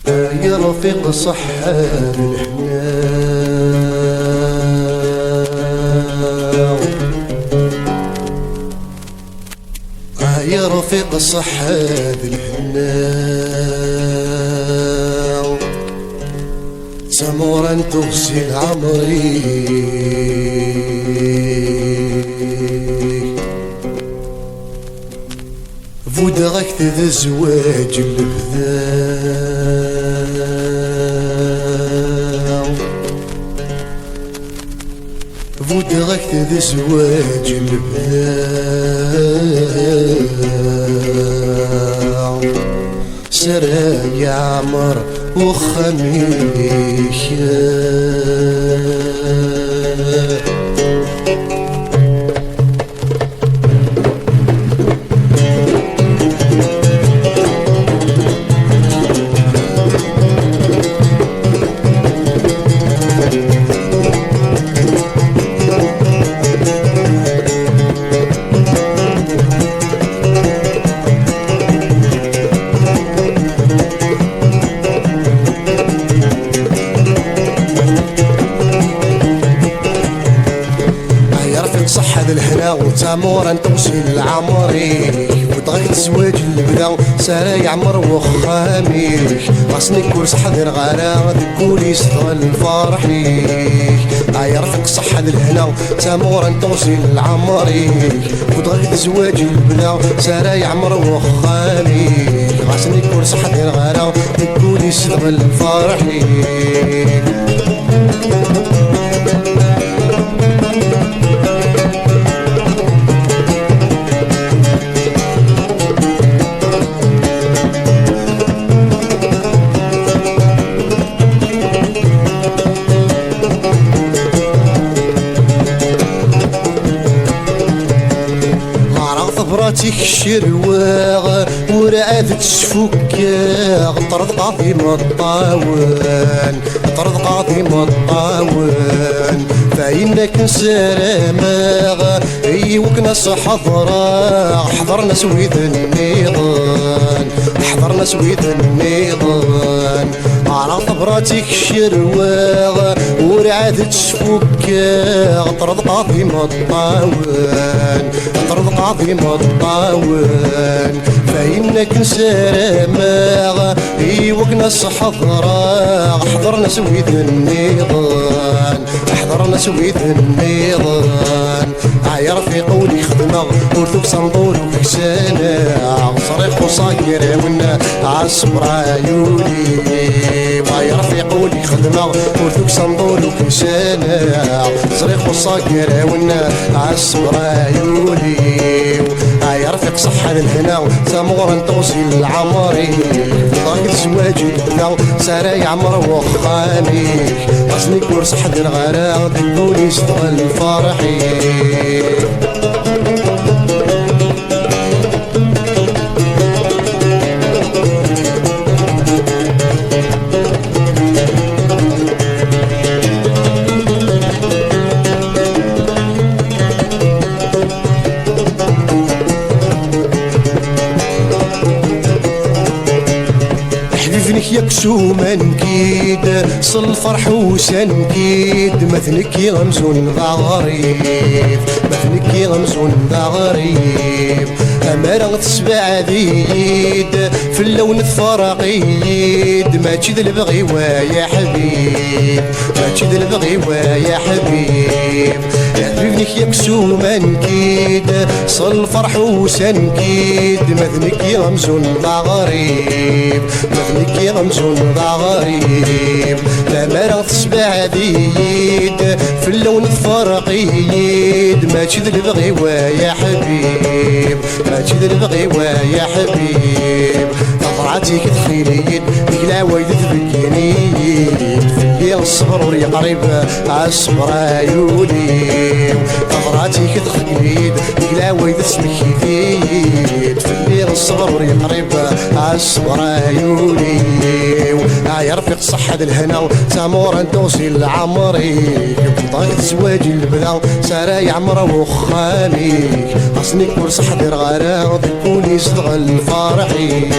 يا رفيق صحة بالحناو، يا رفيق صحة بالحناو، سمورا تغسل عمري فودغك ذا الزواج البذاو، فودغك ذا الزواج البذاو، سرا يا عمر وخميك صح هذا الهنا وتامورا توصل عمري، وتغير الزواج البدا سارا يعمر وخامي، خاصني كل صح هذا الغلا تقولي صدر الفرح ليك. يرفق صح هذا الهنا تامورا توصل عمري، وتغير الزواج البدا سارا يعمر وخامي، خاصني كل صح هذا الغلا تقولي صدر الفرح ليك. براتيك الشرواغ ورعاد تشفكاغ، طرد قاضي مطاون طرد قاضي مطاون، فإنك نسراماغ ايوك صح حضرا حضرنا سويد النيضان حضرنا سويد النيضان. عرف براتيك الشرواغ ورعاد تشفكاغ، طرد قاضي مطاون طرد قاضي مطاون، فإنك نسراماغ ايوك ناس حضرا حضرنا سويد النيضان حضرنا سويد النيضان. يا رفيق ولي خدمة ورثوك صندور وكسانة، صريخ وصاير ونا عالصبر عيوني. يا رفيق ولي خدمة ورثوك صندور وكسانة، صريخ وصاير ونا عالصبر عيوني. يا رفيق صح هذا الهنا سامورا توصل العمري، ضاق الزواج البدا سارا يعمر وخامي، خاصني كور صح هذا الغلا تقولي صدق الفرحي. يكسو منكيد صل الفرح وسنكيد، مثلك غمزون ذا غريب مثلك غمزون ذا غريب. أمارة تسبع ذيد في اللون الفرقيد، ما تشد البغي ويا حبيب ما تشد البغي ويا حبيب. ابنك يكسو منكيد صل الفرح وسنكيد، مثلك غمزون ذا غريب مثلك غمزون ذا غريب. الأمارة تسبع ذيد في اللون الفرقيد، ما تشد البغي ويا حبيب ما تشد البغي ويا حبيب. طلعتي كتخيليد بكلا وايد تبكينيد، في الليل الصبر وري قريب عالصبر عيوني. طلعتي كتخيليد بكلا وايد تسمكيد، في الليل الصبر وري قريب عالصبر عيوني. يا رفيق صح هذا الهنا سامورا توصل عمري، طاقة زواج البدا سارا يعمر وخامي، خاصني كل صح دير غرا تكوني صدق الفرحي.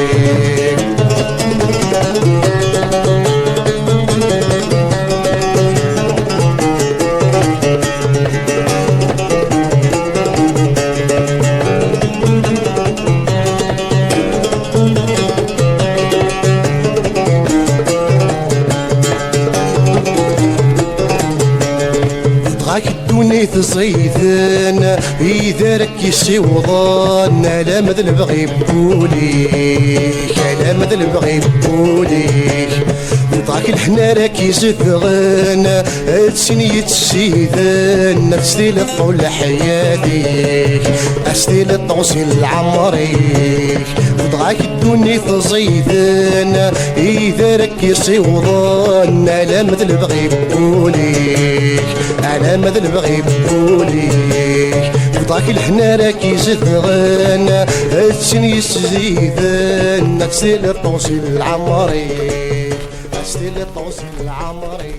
تزيدن إذا رك يسيوضن لا مذل بغي بوليك لا مذل بغي بوليك يطاك الحنا راك يزفغن تسني تسيدن تسديل طول حياتك أسديل الطوسي عمريك وضغاك الدنيا تزيدن إذا راك يسيوضن لا مذل بغي بوليك على مذل بغي بوليك وضاك الحنا راك يزفغن تسني تسيدن تسديل الطوسي العمريك ستيل الطوس العمري